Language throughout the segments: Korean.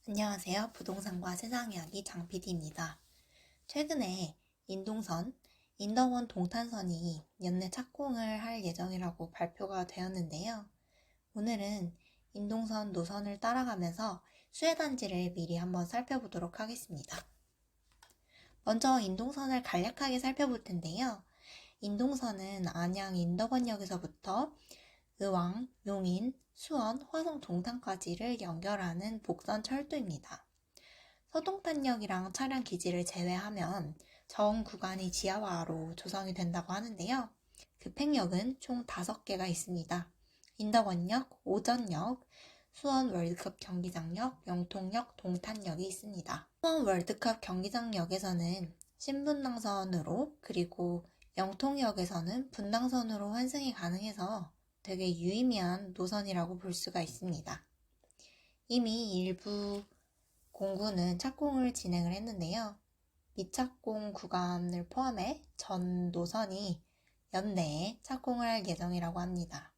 안녕하세요. 부동산과 세상 이야기 장PD입니다. 최근에 인동선, 인덕원 동탄선이 연내 착공을 할 예정이라고 발표가 되었는데요. 오늘은 인동선 노선을 따라가면서 수혜단지를 미리 한번 살펴보도록 하겠습니다. 먼저 인동선을 간략하게 살펴볼 텐데요. 인동선은 안양 인덕원역에서부터 의왕, 용인, 수원, 화성 동탄까지를 연결하는 복선 철도입니다. 서동탄역이랑 차량 기지를 제외하면 전 구간이 지하화로 조성이 된다고 하는데요. 급행역은 총 5개가 있습니다. 인덕원역, 오전역, 수원 월드컵 경기장역, 영통역, 동탄역이 있습니다. 수원 월드컵 경기장역에서는 신분당선으로 그리고 영통역에서는 분당선으로 환승이 가능해서 되게 유의미한 노선이라고 볼 수가 있습니다. 이미 일부 공구는 착공을 진행을 했는데요. 미착공 구간을 포함해 전 노선이 연내에 착공을 할 예정이라고 합니다.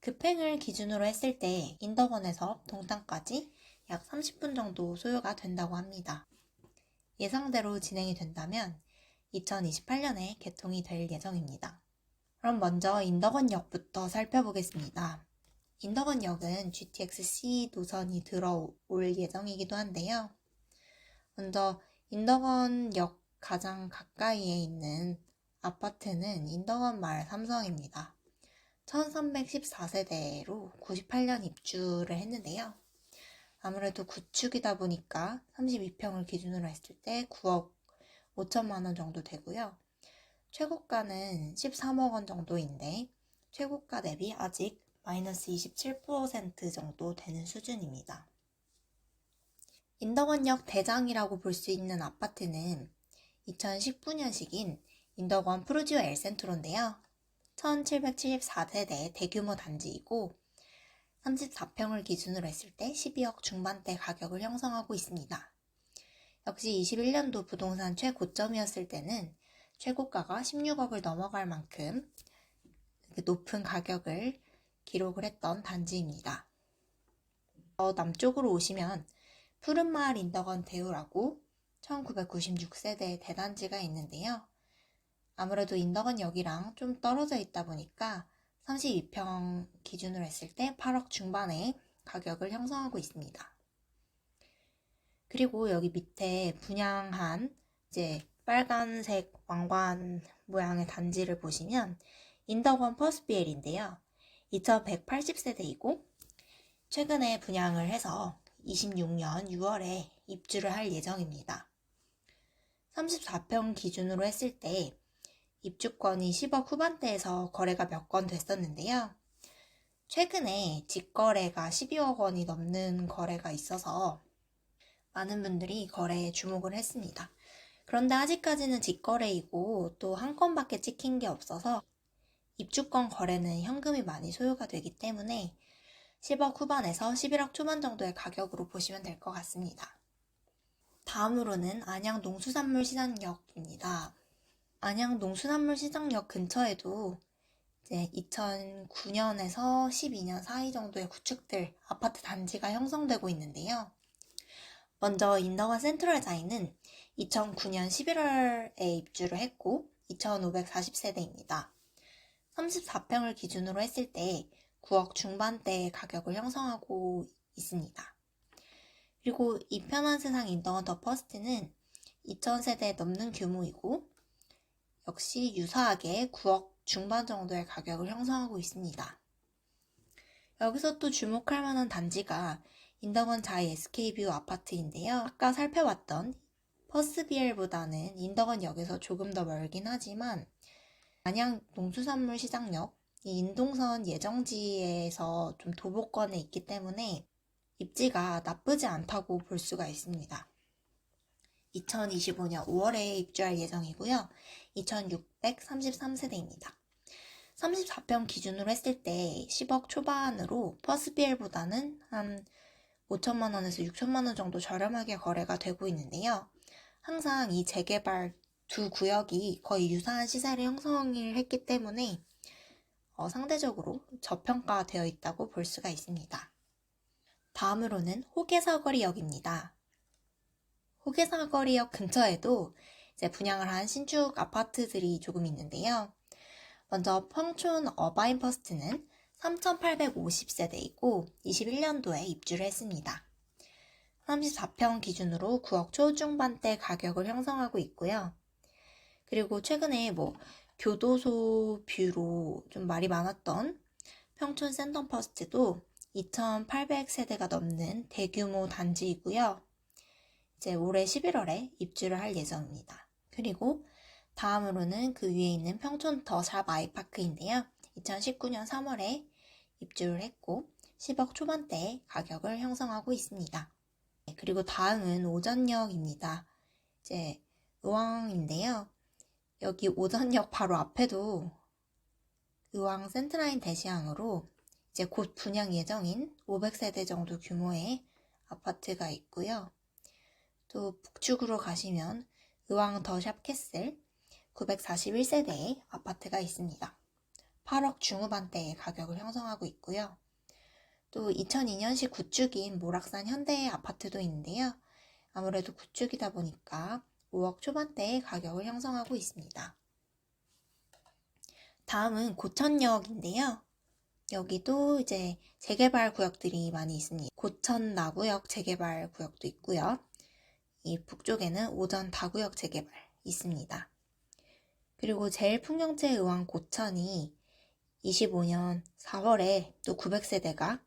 급행을 기준으로 했을 때 인덕원에서 동탄까지 약 30분 정도 소요가 된다고 합니다. 예상대로 진행이 된다면 2028년에 개통이 될 예정입니다. 그럼 먼저 인덕원역부터 살펴보겠습니다. 인덕원역은 GTX-C 노선이 들어올 예정이기도 한데요. 먼저 인덕원역 가장 가까이에 있는 아파트는 인덕원 마을 삼성입니다. 1314세대로 98년 입주를 했는데요. 아무래도 구축이다 보니까 32평을 기준으로 했을 때 9억 5천만 원 정도 되고요. 최고가는 13억 원 정도인데 최고가 대비 아직 마이너스 27% 정도 되는 수준입니다. 인덕원역 대장이라고 볼 수 있는 아파트는 2019년식인 인덕원 프루지오 엘센트로인데요. 1774세대 대규모 단지이고 34평을 기준으로 했을 때 12억 중반대 가격을 형성하고 있습니다. 역시 21년도 부동산 최고점이었을 때는 최고가가 16억을 넘어갈 만큼 높은 가격을 기록을 했던 단지입니다. 남쪽으로 오시면 푸른마을 인덕원 대우라고 1996세대 대단지가 있는데요. 아무래도 인덕원역이랑 좀 떨어져 있다 보니까 32평 기준으로 했을 때 8억 중반의 가격을 형성하고 있습니다. 그리고 여기 밑에 분양한 이제 빨간색 왕관 모양의 단지를 보시면 인덕원 퍼스비엘인데요. 2180세대이고 최근에 분양을 해서 26년 6월에 입주를 할 예정입니다. 34평 기준으로 했을 때 입주권이 10억 후반대에서 거래가 몇 건 됐었는데요. 최근에 직거래가 12억 원이 넘는 거래가 있어서 많은 분들이 거래에 주목을 했습니다. 그런데 아직까지는 직거래이고 또 한 건밖에 찍힌 게 없어서 입주권 거래는 현금이 많이 소요가 되기 때문에 10억 후반에서 11억 초반 정도의 가격으로 보시면 될 것 같습니다. 다음으로는 안양 농수산물 시장역입니다. 안양 농수산물 시장역 근처에도 이제 2009년에서 12년 사이 정도의 구축들 아파트 단지가 형성되고 있는데요. 먼저 인덕원 센트럴자이는 2009년 11월에 입주를 했고 2540세대입니다. 34평을 기준으로 했을 때 9억 중반대의 가격을 형성하고 있습니다. 그리고 이편한 세상 인덕원 더 퍼스트는 2000세대 넘는 규모이고 역시 유사하게 9억 중반 정도의 가격을 형성하고 있습니다. 여기서 또 주목할 만한 단지가 인덕원 자이 SK뷰 아파트인데요. 아까 살펴봤던 퍼스비엘보다는 인덕원역에서 조금 더 멀긴 하지만 안양 농수산물 시장역 이 인동선 예정지에서 좀 도보권에 있기 때문에 입지가 나쁘지 않다고 볼 수가 있습니다. 2025년 5월에 입주할 예정이고요. 2633세대입니다. 34평 기준으로 했을 때 10억 초반으로 퍼스비엘보다는 한 5천만 원에서 6천만 원 정도 저렴하게 거래가 되고 있는데요. 항상 이 재개발 두 구역이 거의 유사한 시세를 형성을 했기 때문에 상대적으로 저평가되어 있다고 볼 수가 있습니다. 다음으로는 호계사거리역입니다. 호계사거리역 근처에도 이제 분양을 한 신축 아파트들이 조금 있는데요. 먼저 평촌 어바인퍼스트는 3,850세대이고 21년도에 입주를 했습니다. 34평 기준으로 9억 초중반대 가격을 형성하고 있고요. 그리고 최근에 교도소 뷰로 좀 말이 많았던 평촌 센텀퍼스트도 2,800세대가 넘는 대규모 단지이고요. 이제 올해 11월에 입주를 할 예정입니다. 그리고 다음으로는 그 위에 있는 평촌 더샵 아이파크인데요. 2019년 3월에 입주를 했고 10억 초반대의 가격을 형성하고 있습니다. 그리고 다음은 오전역입니다. 이제 의왕인데요. 여기 오전역 바로 앞에도 의왕 센트라인 대시항으로 이제 곧 분양 예정인 500세대 정도 규모의 아파트가 있고요. 또 북쪽으로 가시면 의왕 더샵 캐슬 941세대의 아파트가 있습니다. 8억 중후반대의 가격을 형성하고 있고요. 또 2002년식 구축인 모락산 현대 아파트도 있는데요. 아무래도 구축이다 보니까 5억 초반대의 가격을 형성하고 있습니다. 다음은 고천역인데요. 여기도 이제 재개발 구역들이 많이 있습니다. 고천 나구역 재개발 구역도 있고요. 이 북쪽에는 오전 다구역 재개발 있습니다. 그리고 제일 풍경채 의왕 고천이 25년 4월에 또 900세대가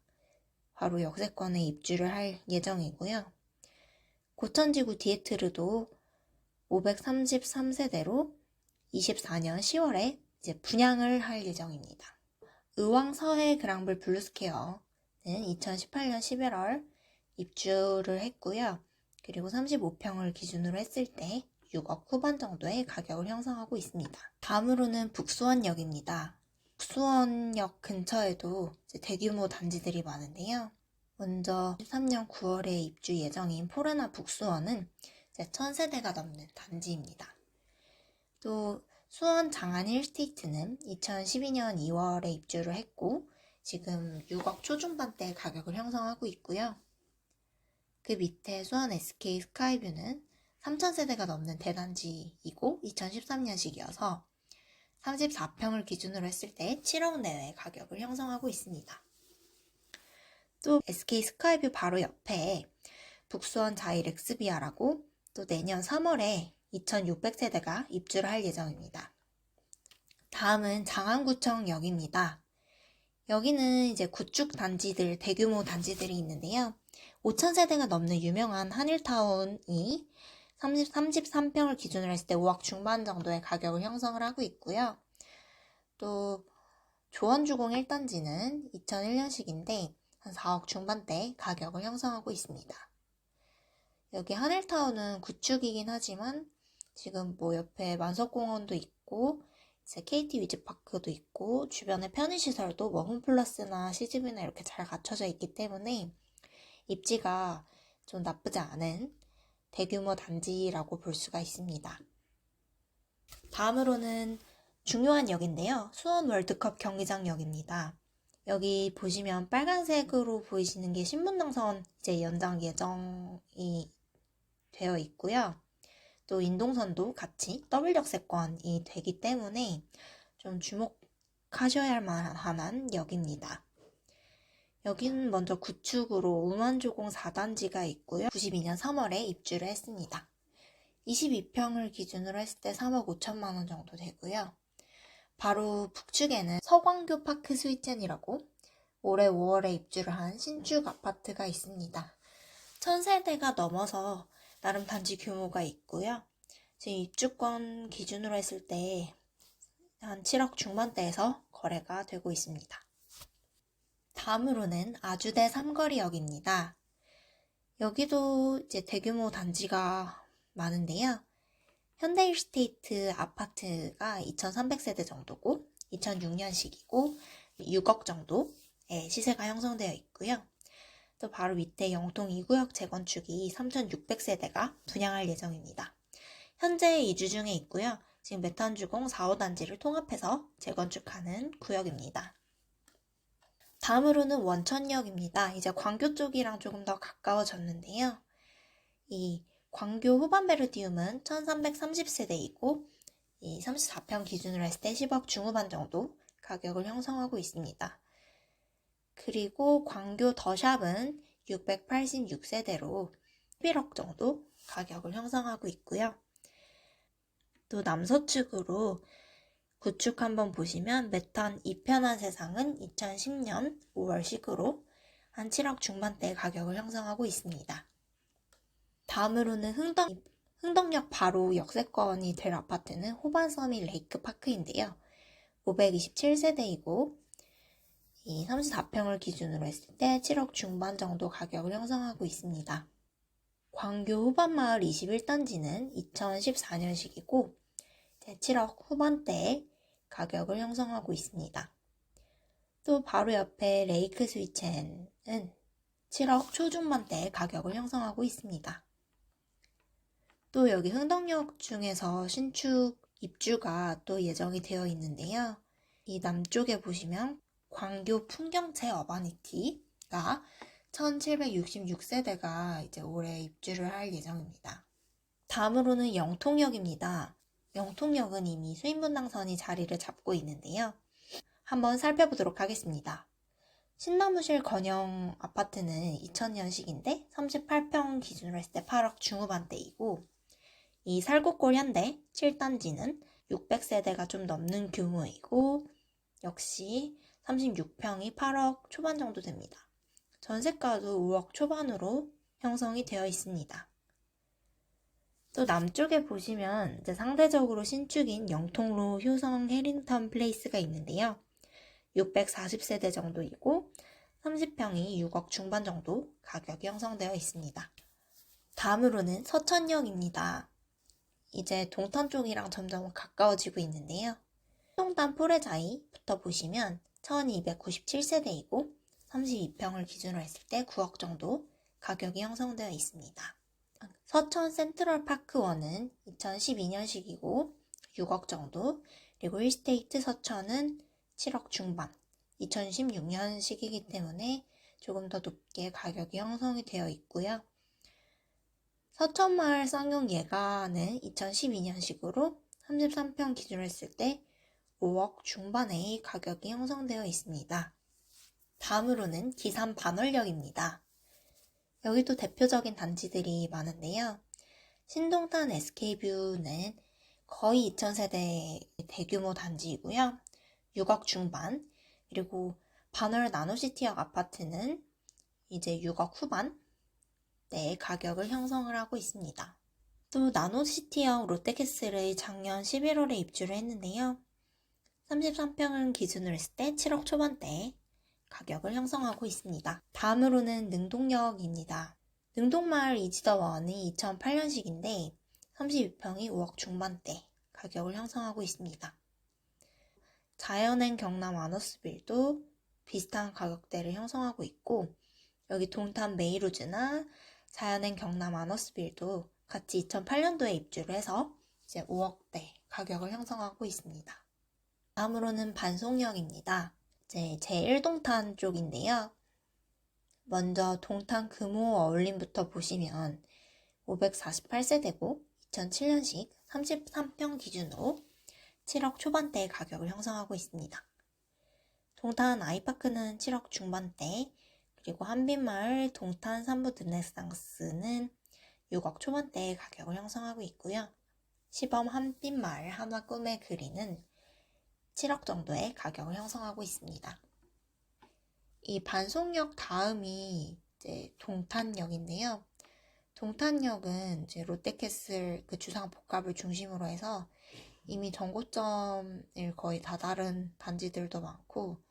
바로 역세권에 입주를 할 예정이고요. 고천지구 디에트르도 533세대로 24년 10월에 이제 분양을 할 예정입니다. 의왕 서해 그랑블 블루스퀘어는 2018년 11월 입주를 했고요. 그리고 35평을 기준으로 했을 때 6억 후반 정도의 가격을 형성하고 있습니다. 다음으로는 북수원역입니다. 북수원역 근처에도 이제 대규모 단지들이 많은데요. 먼저 13년 9월에 입주 예정인 포레나 북수원은 이제 1000세대가 넘는 단지입니다. 또 수원 장안 힐스테이트는 2012년 2월에 입주를 했고 지금 6억 초중반대 가격을 형성하고 있고요. 그 밑에 수원 SK 스카이뷰는 3000세대가 넘는 대단지이고 2013년식이어서 34평을 기준으로 했을 때 7억 내외 가격을 형성하고 있습니다. 또 SK 스카이뷰 바로 옆에 북수원 자일 엑스비아라고 또 내년 3월에 2600세대가 입주를 할 예정입니다. 다음은 장안구청역입니다. 여기는 이제 구축 단지들, 대규모 단지들이 있는데요. 5000세대가 넘는 유명한 한일타운이 33평을 기준으로 했을 때 5억 중반 정도의 가격을 형성을 하고 있고요. 또 조원주공 1단지는 2001년식인데 한 4억 중반대 가격을 형성하고 있습니다. 여기 한일타운은 구축이긴 하지만 지금 옆에 만석공원도 있고 이제 KT 위즈파크도 있고 주변에 편의시설도 홈플러스나 CGV나 이렇게 잘 갖춰져 있기 때문에 입지가 좀 나쁘지 않은 대규모 단지라고 볼 수가 있습니다. 다음으로는 중요한 역인데요. 수원 월드컵 경기장역입니다. 여기 보시면 빨간색으로 보이시는 게 신분당선 이제 연장 예정이 되어 있고요. 또 인동선도 같이 더블 역세권이 되기 때문에 좀 주목하셔야 할 만한 역입니다. 여기는 먼저 구축으로 우만조공 4단지가 있고요. 92년 3월에 입주를 했습니다. 22평을 기준으로 했을 때 3억 5천만 원 정도 되고요. 바로 북측에는 서광교 파크 스위첸이라고 올해 5월에 입주를 한 신축 아파트가 있습니다. 1000세대가 넘어서 나름 단지 규모가 있고요. 지금 입주권 기준으로 했을 때 한 7억 중반대에서 거래가 되고 있습니다. 다음으로는 아주대 삼거리역입니다. 여기도 이제 대규모 단지가 많은데요. 현대일스테이트 아파트가 2300세대 정도고 2006년식이고 6억 정도의 시세가 형성되어 있고요. 또 바로 밑에 영통 2구역 재건축이 3600세대가 분양할 예정입니다. 현재 이주 중에 있고요. 지금 메탄주공 4, 5단지를 통합해서 재건축하는 구역입니다. 다음으로는 원천역입니다. 이제 광교 쪽이랑 조금 더 가까워졌는데요. 이 광교 후반베르디움은 1330세대이고 이 34평 기준으로 했을 때 10억 중후반 정도 가격을 형성하고 있습니다. 그리고 광교 더샵은 686세대로 11억 정도 가격을 형성하고 있고요. 또 남서측으로 구축 한번 보시면 메탄 이편한 세상은 2010년 5월식으로 한 7억 중반대 가격을 형성하고 있습니다. 다음으로는 흥덕역 바로 역세권이 될 아파트는 호반서밋 레이크파크인데요. 527세대이고 이 34평을 기준으로 했을 때 7억 중반 정도 가격을 형성하고 있습니다. 광교 후반마을 21단지는 2014년식이고 7억 후반대에 가격을 형성하고 있습니다. 또 바로 옆에 레이크 스위첸은 7억 초중반대에 가격을 형성하고 있습니다. 또 여기 흥덕역 중에서 신축 입주가 또 예정이 되어 있는데요. 이 남쪽에 보시면 광교 풍경채 어바니티가 1766세대가 이제 올해 입주를 할 예정입니다. 다음으로는 영통역입니다. 영통역은 이미 수인분당선이 자리를 잡고 있는데요. 한번 살펴보도록 하겠습니다. 신나무실 건영 아파트는 2000년식인데 38평 기준으로 했을 때 8억 중후반대이고 이 살곡골 현대 7단지는 600세대가 좀 넘는 규모이고 역시 36평이 8억 초반 정도 됩니다. 전세가도 5억 초반으로 형성이 되어 있습니다. 또 남쪽에 보시면 이제 상대적으로 신축인 영통로 효성 해링턴 플레이스가 있는데요. 640세대 정도이고 30평이 6억 중반 정도 가격이 형성되어 있습니다. 다음으로는 서천역입니다. 이제 동탄 쪽이랑 점점 가까워지고 있는데요. 동탄 포레자이부터 보시면 1297세대이고 32평을 기준으로 했을 때 9억 정도 가격이 형성되어 있습니다. 서천 센트럴파크원은 2012년식이고 6억 정도, 그리고 힐스테이트 서천은 7억 중반, 2016년식이기 때문에 조금 더 높게 가격이 형성이 되어 있고요. 서천마을 쌍용 예가는 2012년식으로 33평 기준으로 했을 때 5억 중반의 가격이 형성되어 있습니다. 다음으로는 기산 반월역입니다. 여기도 대표적인 단지들이 많은데요. 신동탄 SK뷰는 거의 2000세대 대규모 단지이고요. 6억 중반, 그리고 반월 나노시티역 아파트는 이제 6억 후반 대 가격을 형성을 하고 있습니다. 또 나노시티역 롯데캐슬을 작년 11월에 입주를 했는데요. 33평을 기준으로 했을 때 7억 초반대 가격을 형성하고 있습니다. 다음으로는 능동역입니다. 능동마을 이지더원이 2008년식인데 32평이 5억 중반대 가격을 형성하고 있습니다. 자연행 경남 아너스빌도 비슷한 가격대를 형성하고 있고 여기 동탄 메이로즈나 자연행 경남 아너스빌도 같이 2008년도에 입주를 해서 이제 5억대 가격을 형성하고 있습니다. 다음으로는 반송역입니다. 이제 제1동탄 쪽인데요. 먼저 동탄 금호 어울림부터 보시면 548세대고 2007년식 33평 기준으로 7억 초반대의 가격을 형성하고 있습니다. 동탄 아이파크는 7억 중반대, 그리고 한빛마을 동탄 산부 르네상스는 6억 초반대의 가격을 형성하고 있고요. 시범 한빛마을 한화 꿈의 그리는 7억 정도의 가격을 형성하고 있습니다. 이 반송역 다음이 이제 동탄역인데요. 동탄역은 이제 롯데캐슬 그 주상 복합을 중심으로 해서 이미 전고점을 거의 다다른 단지들도 많고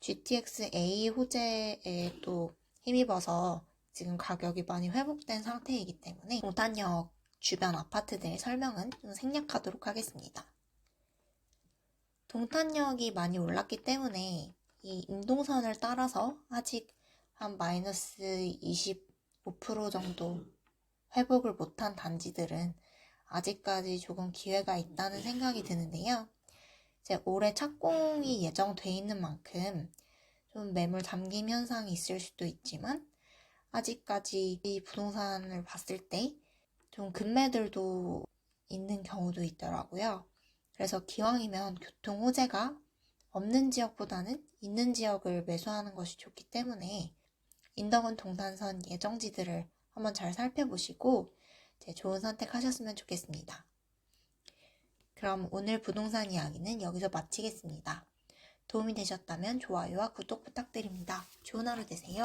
GTX A 호재에 또 힘입어서 지금 가격이 많이 회복된 상태이기 때문에 동탄역 주변 아파트들 설명은 좀 생략하도록 하겠습니다. 동탄역이 많이 올랐기 때문에 이 임동선을 따라서 아직 한 마이너스 25% 정도 회복을 못한 단지들은 아직까지 조금 기회가 있다는 생각이 드는데요. 이제 올해 착공이 예정돼 있는 만큼 좀 매물 잠김 현상이 있을 수도 있지만 아직까지 이 부동산을 봤을 때 좀 급매들도 있는 경우도 있더라고요. 그래서 기왕이면 교통 호재가 없는 지역보다는 있는 지역을 매수하는 것이 좋기 때문에 인덕원 동탄선 예정지들을 한번 잘 살펴보시고 좋은 선택하셨으면 좋겠습니다. 그럼 오늘 부동산 이야기는 여기서 마치겠습니다. 도움이 되셨다면 좋아요와 구독 부탁드립니다. 좋은 하루 되세요.